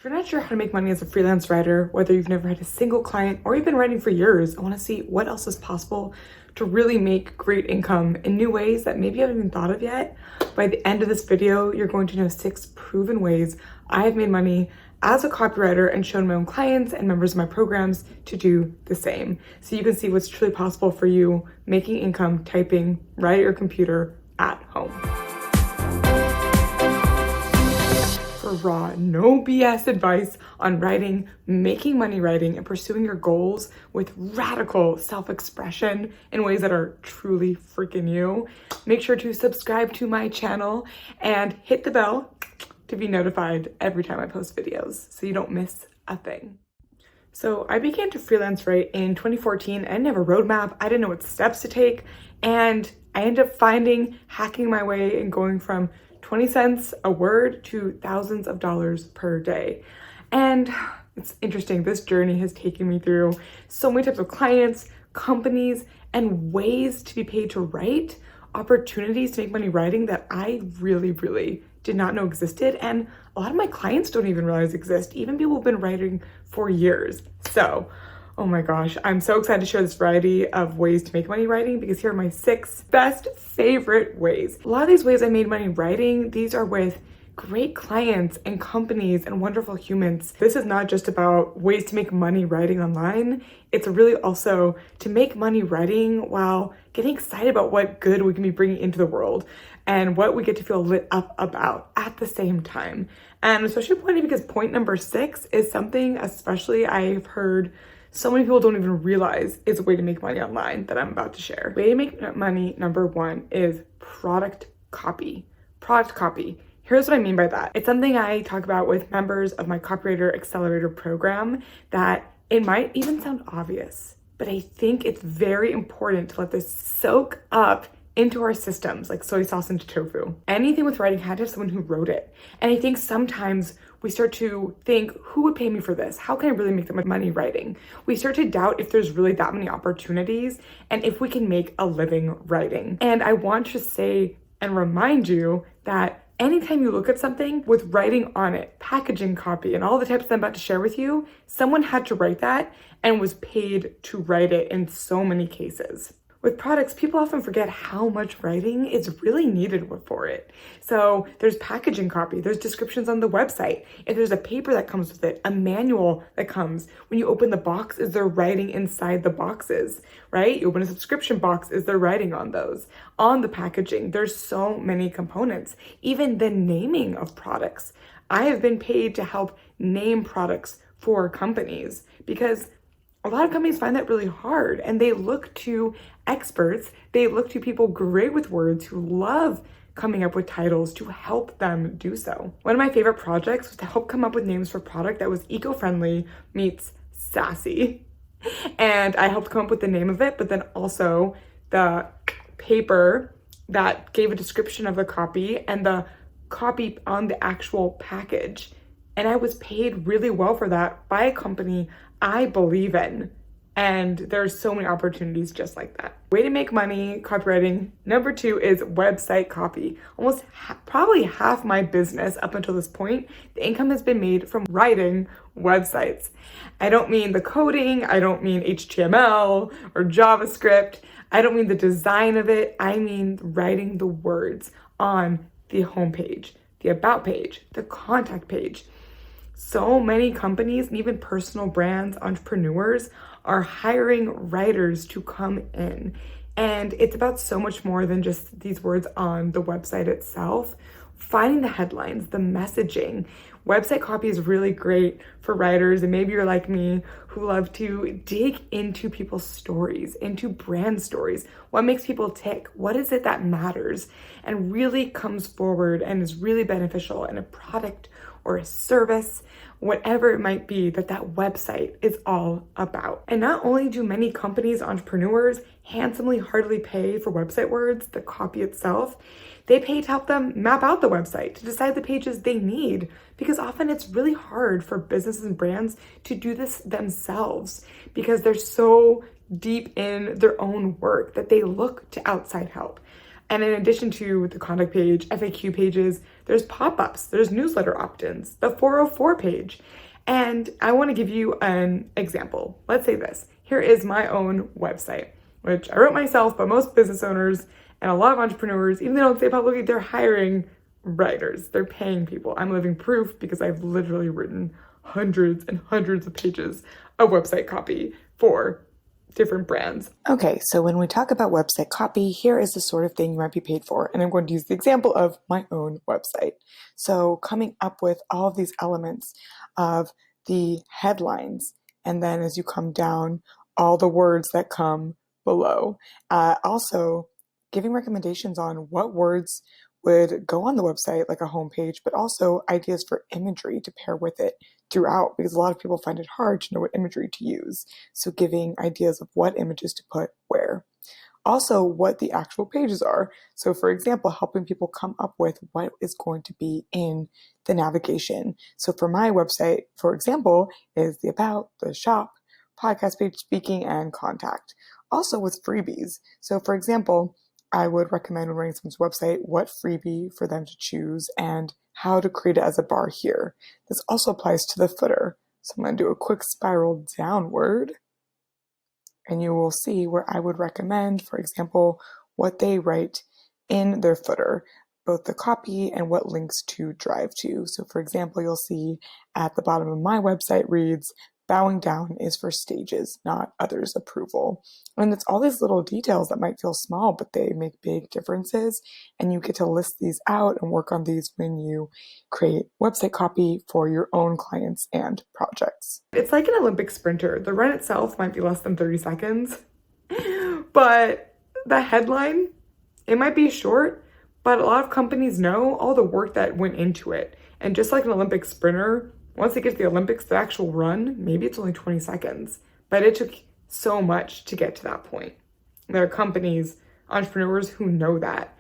you're not sure how to make money as a freelance writer, whether you've never had a single client or you've been writing for years, I want to see what else is possible to really make great income in new ways that maybe you haven't even thought of yet. By the end of this video, you're going to know 6 proven ways I have made money as a copywriter and shown my own clients and members of my programs to do the same. So you can see what's truly possible for you making income typing right at your computer at home. For raw, no BS advice on writing, making money writing, and pursuing your goals with radical self-expression in ways that are truly freaking you, make sure to subscribe to my channel and hit the bell to be notified every time I post videos so you don't miss a thing. So I began to freelance write in 2014. I didn't have a roadmap. I didn't know what steps to take. And I ended up hacking my way and going from 20 cents a word to thousands of dollars per day. And it's interesting, this journey has taken me through so many types of clients, companies, and ways to be paid to write, opportunities to make money writing that I really did not know existed. And a lot of my clients don't even realize exist, even people who've been writing for years. So, oh my gosh, I'm so excited to share this variety of ways to make money writing because here are my 6 best favorite ways. A lot of these ways I made money writing, these are with great clients and companies and wonderful humans. This is not just about ways to make money writing online. It's really also to make money writing while getting excited about what good we can be bringing into the world and what we get to feel lit up about at the same time. And especially pointing because point number 6 is something especially I've heard so many people don't even realize is a way to make money online that I'm about to share. Way to make money number 1 is product copy. Product copy. Here's what I mean by that. It's something I talk about with members of my Copywriter Accelerator program that it might even sound obvious, but I think it's very important to let this soak up into our systems like soy sauce into tofu. Anything with writing had to have someone who wrote it. And I think sometimes we start to think, who would pay me for this? How can I really make that much money writing? We start to doubt if there's really that many opportunities and if we can make a living writing. And I want to say and remind you that anytime you look at something with writing on it, packaging copy, and all the types that I'm about to share with you, someone had to write that and was paid to write it in so many cases. With products, people often forget how much writing is really needed for it. So there's packaging copy, there's descriptions on the website. If there's a paper that comes with it, a manual that comes, when you open the box, is there writing inside the boxes, right? You open a subscription box, is there writing on those? On the packaging, there's so many components. Even the naming of products. I have been paid to help name products for companies because a lot of companies find that really hard and they look to experts, they look to people great with words who love coming up with titles to help them do so. One of my favorite projects was to help come up with names for product that was eco-friendly meets sassy. And I helped come up with the name of it, but then also the paper that gave a description of the copy and the copy on the actual package. And I was paid really well for that by a company I believe in. And there's so many opportunities just like that. Way to make money copywriting. Number 2 is website copy. Almost probably half my business up until this point, the income has been made from writing websites. I don't mean the coding, I don't mean HTML or JavaScript, I don't mean the design of it, I mean writing the words on the homepage, the about page, the contact page. So many companies and even personal brands, entrepreneurs are hiring writers to come in. And it's about so much more than just these words on the website itself. Finding the headlines, the messaging. Website copy is really great for writers, and maybe you're like me who love to dig into people's stories, into brand stories. What makes people tick? What is it that matters? And really comes forward and is really beneficial in a product or a service, whatever it might be that website is all about. And not only do many companies, entrepreneurs handsomely, hardly pay for website words, the copy itself, they pay to help them map out the website, to decide the pages they need, because often it's really hard for businesses and brands to do this themselves because they're so deep in their own work that they look to outside help. And in addition to the contact page, FAQ pages, there's pop-ups, there's newsletter opt-ins, the 404 page. And I want to give you an example. Let's say this. Here is my own website, which I wrote myself, but most business owners and a lot of entrepreneurs, even though they don't say publicly, they're hiring writers. They're paying people. I'm living proof because I've literally written hundreds and hundreds of pages of website copy for different brands. Okay, so when we talk about website copy, here is the sort of thing you might be paid for. And I'm going to use the example of my own website. So coming up with all of these elements of the headlines, and then as you come down, all the words that come below. Also giving recommendations on what words would go on the website, like a homepage, but also ideas for imagery to pair with it throughout, because a lot of people find it hard to know what imagery to use. So giving ideas of what images to put where. Also, what the actual pages are. So for example, helping people come up with what is going to be in the navigation. So for my website, for example, is the about, the shop, podcast page, speaking, and contact. Also with freebies. So for example, I would recommend when running someone's website what freebie for them to choose and how to create it as a bar here. This also applies to the footer. So I'm going to do a quick spiral downward, and you will see where I would recommend, for example, what they write in their footer, both the copy and what links to drive to. So for example, you'll see at the bottom of my website reads, bowing down is for stages, not others' approval. And it's all these little details that might feel small, but they make big differences. And you get to list these out and work on these when you create website copy for your own clients and projects. It's like an Olympic sprinter. The run itself might be less than 30 seconds, but the headline, it might be short, but a lot of companies know all the work that went into it. And just like an Olympic sprinter, once they get to the Olympics, the actual run, maybe it's only 20 seconds, but it took so much to get to that point. There are companies, entrepreneurs who know that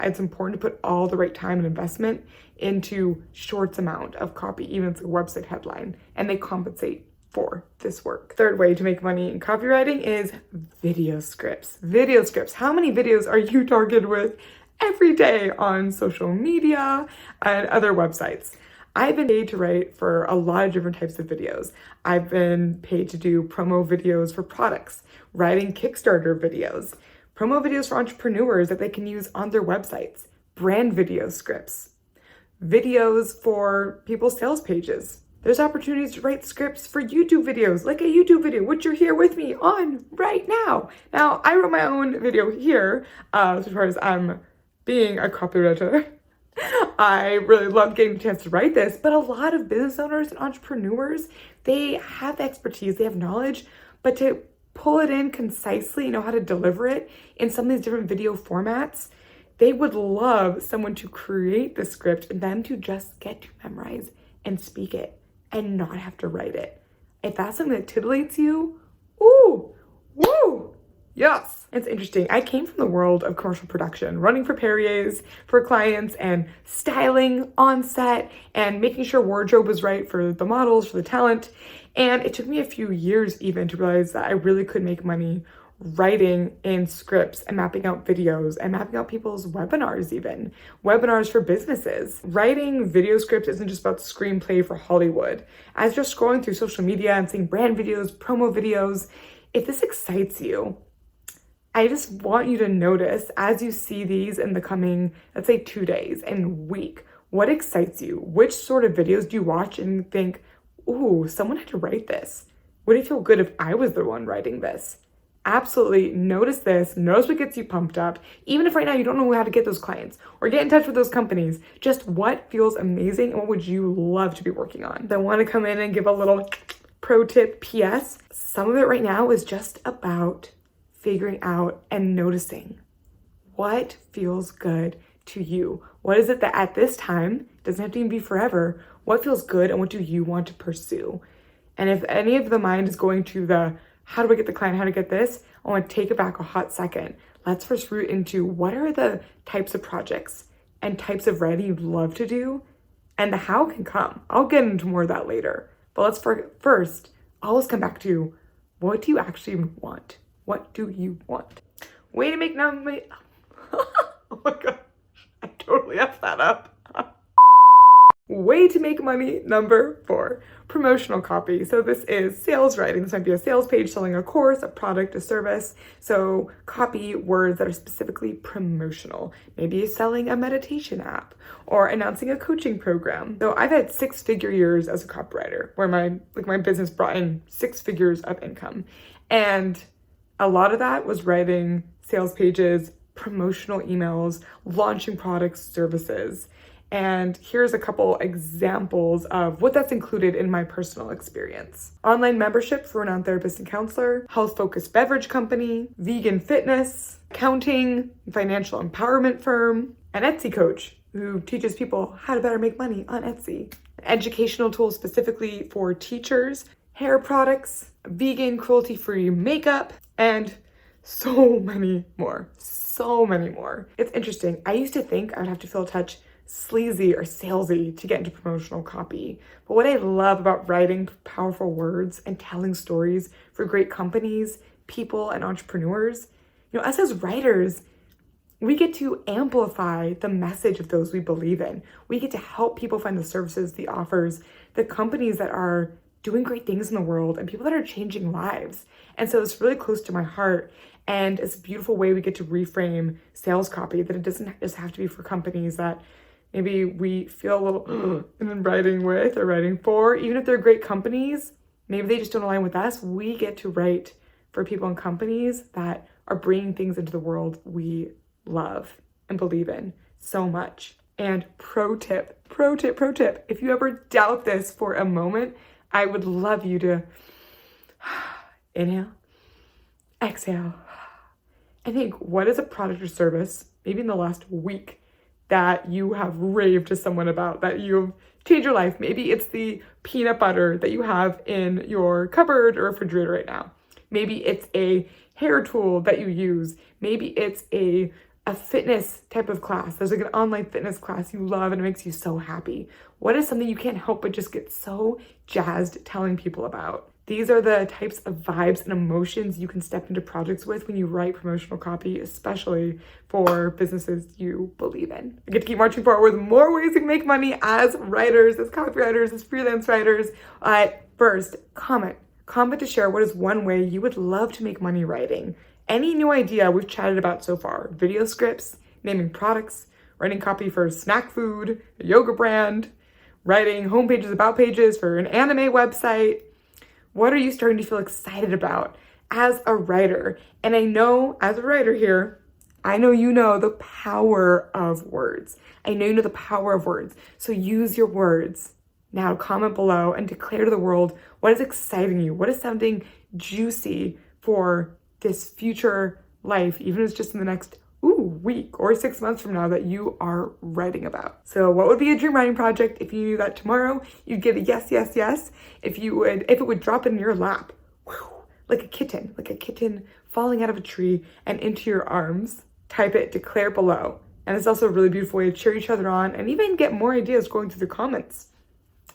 it's important to put all the right time and investment into short amount of copy, even if it's a website headline, and they compensate for this work. Third way to make money in copywriting is video scripts. Video scripts. How many videos are you targeted with every day on social media and other websites? I've been paid to write for a lot of different types of videos. I've been paid to do promo videos for products, writing Kickstarter videos, promo videos for entrepreneurs that they can use on their websites, brand video scripts, videos for people's sales pages. There's opportunities to write scripts for YouTube videos, like a YouTube video, which you're here with me on right now. Now, I wrote my own video here, as far as I'm being a copywriter. I really love getting the chance to write this, but a lot of business owners and entrepreneurs, they have the expertise, they have knowledge, but to pull it in concisely, know how to deliver it in some of these different video formats, they would love someone to create the script and them to just get to memorize and speak it and not have to write it. If that's something that titillates you, ooh, woo! Yes, it's interesting. I came from the world of commercial production, running for Perrier's for clients and styling on set and making sure wardrobe was right for the models, for the talent. And it took me a few years even to realize that I really could make money writing in scripts and mapping out videos and mapping out people's webinars even. Webinars for businesses. Writing video scripts isn't just about screenplay for Hollywood. As you're scrolling through social media and seeing brand videos, promo videos, if this excites you, I just want you to notice as you see these in the coming, let's say 2 days and week, what excites you? Which sort of videos do you watch and think, ooh, someone had to write this? Would it feel good if I was the one writing this? Absolutely notice this, notice what gets you pumped up. Even if right now you don't know how to get those clients or get in touch with those companies, just what feels amazing and what would you love to be working on? I want to come in and give a little pro tip PS. Some of it right now is just about figuring out and noticing what feels good to you. What is it that at this time, doesn't have to even be forever, what feels good and what do you want to pursue? And if any of the mind is going to the, how do I get the client, how to get this? I want to take it back a hot second. Let's first root into what are the types of projects and types of writing you'd love to do, and the how can come. I'll get into more of that later. But let's first always come back to, what do you actually want? What do you want? Way to make money. Oh my God. totally effed that up. Way to make money number 4, promotional copy. So this is sales writing. This might be a sales page selling a course, a product, a service. So copy words that are specifically promotional. Maybe selling a meditation app or announcing a coaching program. So I've had 6-figure years as a copywriter where my business brought in 6 figures of income. And a lot of that was writing sales pages, promotional emails, launching products, services. And here's a couple examples of what that's included in my personal experience. Online membership for a renowned therapist and counselor, health-focused beverage company, vegan fitness, accounting, financial empowerment firm, an Etsy coach who teaches people how to better make money on Etsy, educational tools specifically for teachers, hair products, vegan cruelty-free makeup, and so many more. So many more. It's interesting. I used to think I would have to feel a touch sleazy or salesy to get into promotional copy. But what I love about writing powerful words and telling stories for great companies, people, and entrepreneurs, us as writers, we get to amplify the message of those we believe in. We get to help people find the services, the offers, the companies that are doing great things in the world and people that are changing lives. And so it's really close to my heart. And it's a beautiful way we get to reframe sales copy, that it doesn't just have to be for companies that maybe we feel a little in writing with or writing for. Even if they're great companies, maybe they just don't align with us. We get to write for people and companies that are bringing things into the world we love and believe in so much. And pro tip, if you ever doubt this for a moment, I would love you to inhale, exhale, and think, what is a product or service, maybe in the last week, that you have raved to someone about, that you've changed your life? Maybe it's the peanut butter that you have in your cupboard or refrigerator right now. Maybe it's a hair tool that you use. Maybe it's a fitness type of class. There's like an online fitness class you love and it makes you so happy. What is something you can't help but just get so jazzed telling people about? These are the types of vibes and emotions you can step into projects with when you write promotional copy, especially for businesses you believe in. I get to keep marching forward with more ways you can make money as writers, as copywriters, as freelance writers. First, comment to share what is one way you would love to make money writing. Any new idea we've chatted about so far: video scripts, naming products, writing copy for snack food, a yoga brand, writing homepages, about pages for an anime website. What are you starting to feel excited about as a writer? And I know, as a writer here, I know you know the power of words. I know you know the power of words. So use your words. Now comment below and declare to the world what is exciting you, what is sounding juicy for this future life, even if it's just in the next week or 6 months from now, that you are writing about. So what would be a dream writing project if you knew that tomorrow you'd get a yes, yes, yes? If it would drop in your lap, like a kitten falling out of a tree and into your arms, type it, declare below. And it's also a really beautiful way to cheer each other on and even get more ideas going through the comments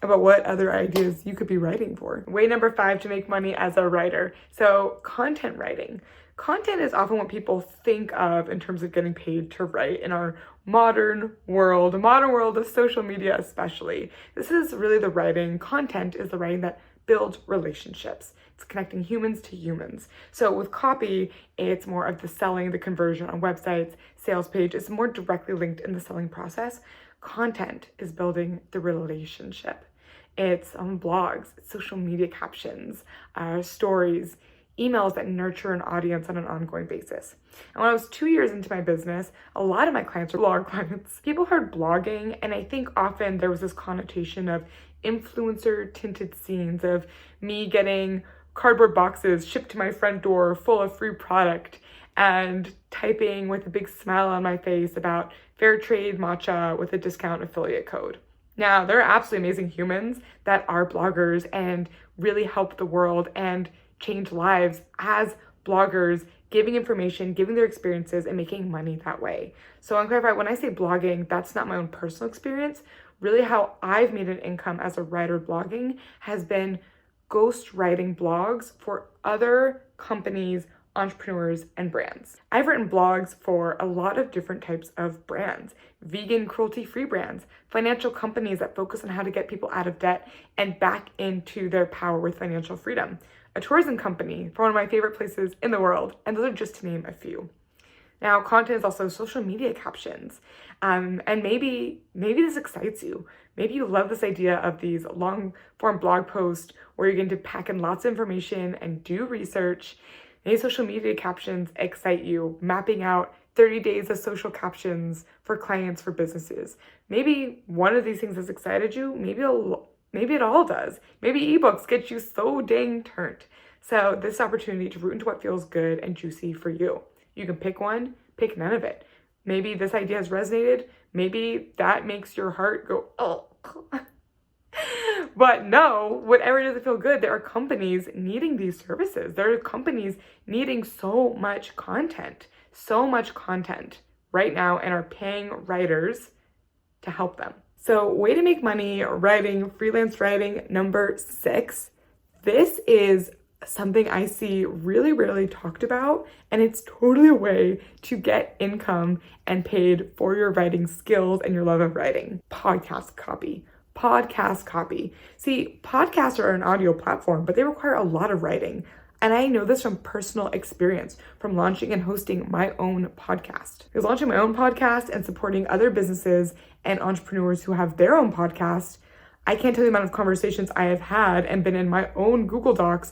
about what other ideas you could be writing for. Way number 5 to make money as a writer. So content writing. Content is often what people think of in terms of getting paid to write in our modern world of social media especially. This is really the writing. Content is the writing that builds relationships. It's connecting humans to humans. So with copy, it's more of the selling, the conversion on websites, sales page. It's more directly linked in the selling process. Content is building the relationship. It's on blogs, social media captions, stories, emails that nurture an audience on an ongoing basis. And when I was 2 years into my business, a lot of my clients were blog clients. People heard blogging, and I think often there was this connotation of influencer tinted scenes of me getting cardboard boxes shipped to my front door full of free product and typing with a big smile on my face about fair trade matcha with a discount affiliate code. Now, there are absolutely amazing humans that are bloggers and really help the world and change lives as bloggers, giving information, giving their experiences, and making money that way. So I'll clarify, when I say blogging, that's not my own personal experience. Really how I've made an income as a writer blogging has been ghost writing blogs for other companies, entrepreneurs, and brands. I've written blogs for a lot of different types of brands: vegan, cruelty-free brands, financial companies that focus on how to get people out of debt and back into their power with financial freedom, a tourism company for one of my favorite places in the world, and those are just to name a few. Now, content is also social media captions. And maybe this excites you. Maybe you love this idea of these long form blog posts where you're going to pack in lots of information and do research. Maybe social media captions excite you, mapping out 30 days of social captions for clients, for businesses. Maybe one of these things has excited you. Maybe it all does. Maybe ebooks get you so dang turned. So this opportunity to root into what feels good and juicy for you. You can pick one, pick none of it. Maybe this idea has resonated. Maybe that makes your heart go, oh. But no, whatever doesn't feel good, there are companies needing these services. There are companies needing so much content right now, and are paying writers to help them. So way to make money writing, freelance writing, number 6. This is something I see really rarely talked about, and it's totally a way to get income and paid for your writing skills and your love of writing. Podcast copy. See, podcasts are an audio platform, but they require a lot of writing. And I know this from personal experience from launching and hosting my own podcast. Because launching my own podcast and supporting other businesses and entrepreneurs who have their own podcast, I can't tell you the amount of conversations I have had and been in my own Google Docs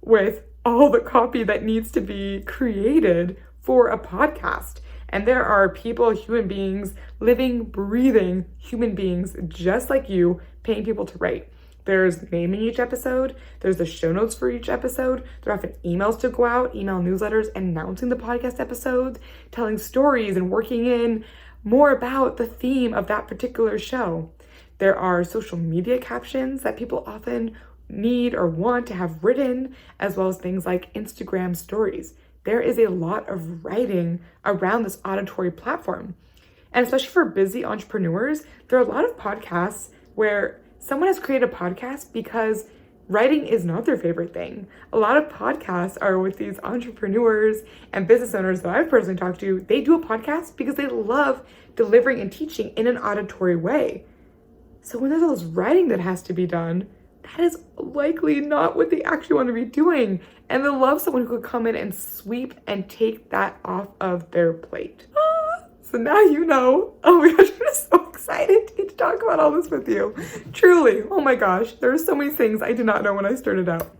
with all the copy that needs to be created for a podcast. And there are people, human beings, living, breathing human beings just like you, paying people to write. There's naming each episode. There's the show notes for each episode. There are often emails to go out, email newsletters announcing the podcast episodes, telling stories and working in more about the theme of that particular show. There are social media captions that people often need or want to have written, as well as things like Instagram stories. There is a lot of writing around this auditory platform. And especially for busy entrepreneurs, there are a lot of podcasts where someone has created a podcast because writing is not their favorite thing. A lot of podcasts are with these entrepreneurs and business owners that I've personally talked to. They do a podcast because they love delivering and teaching in an auditory way. So when there's all this writing that has to be done, that is likely not what they actually want to be doing. And they love someone who could come in and sweep and take that off of their plate. So now you know. Oh my gosh, I'm just so excited to talk about all this with you. Truly, oh my gosh, there are so many things I did not know when I started out.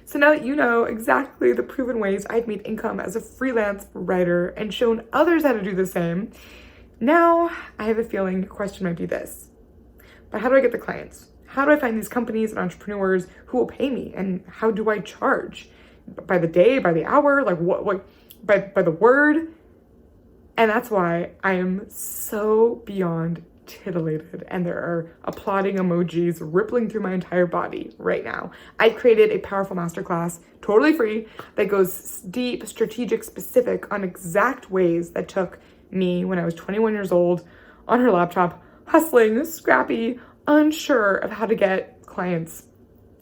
So now that you know exactly the proven ways I've made income as a freelance writer and shown others how to do the same, now I have a feeling the question might be this: but how do I get the clients? How do I find these companies and entrepreneurs who will pay me? And how do I charge? By the day, by the hour, like what by the word? And that's why I am so beyond titillated, and there are applauding emojis rippling through my entire body right now. I created a powerful masterclass, totally free, that goes deep, strategic, specific on exact ways that took me when I was 21 years old on her laptop, hustling, scrappy, unsure of how to get clients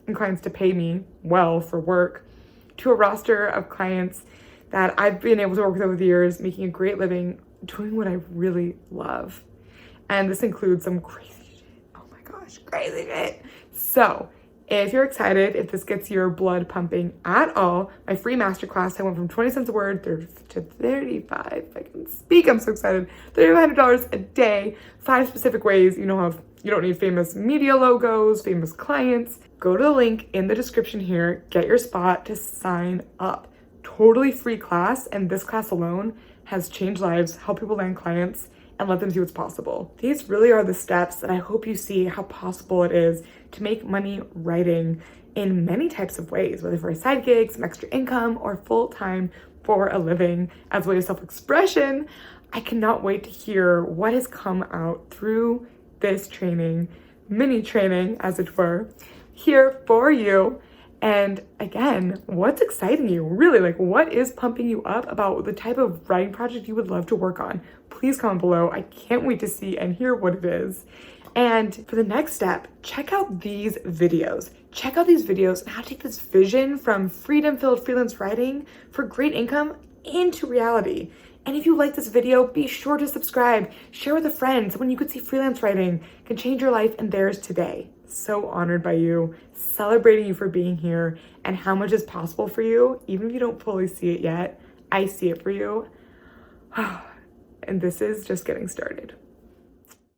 and clients to pay me well for work, to a roster of clients that I've been able to work with over the years, making a great living, doing what I really love. And this includes some crazy shit. Oh my gosh, crazy shit. So if you're excited, if this gets your blood pumping at all, my free masterclass, I went from 20 cents a word to 35. If I can speak, I'm so excited. $3,500 a day, 5 specific ways you don't need famous media logos, famous clients. Go to the link in the description here, get your spot to sign up. Totally free class, and this class alone has changed lives, helped people land clients, and let them see what's possible. These really are the steps that I hope you see how possible it is to make money writing in many types of ways, whether for a side gig, some extra income, or full-time for a living as a way of self-expression. I cannot wait to hear what has come out through this training, mini training as it were, here for you. And again, what's exciting you? Really, like, what is pumping you up about the type of writing project you would love to work on? Please comment below. I can't wait to see and hear what it is. And for the next step, check out these videos. Check out these videos on how to take this vision from freedom-filled freelance writing for great income into reality. And if you like this video, be sure to subscribe, share with a friend, someone you could see freelance writing can change your life and theirs today. So honored by you, celebrating you for being here and how much is possible for you, even if you don't fully see it yet. I see it for you. And this is just getting started.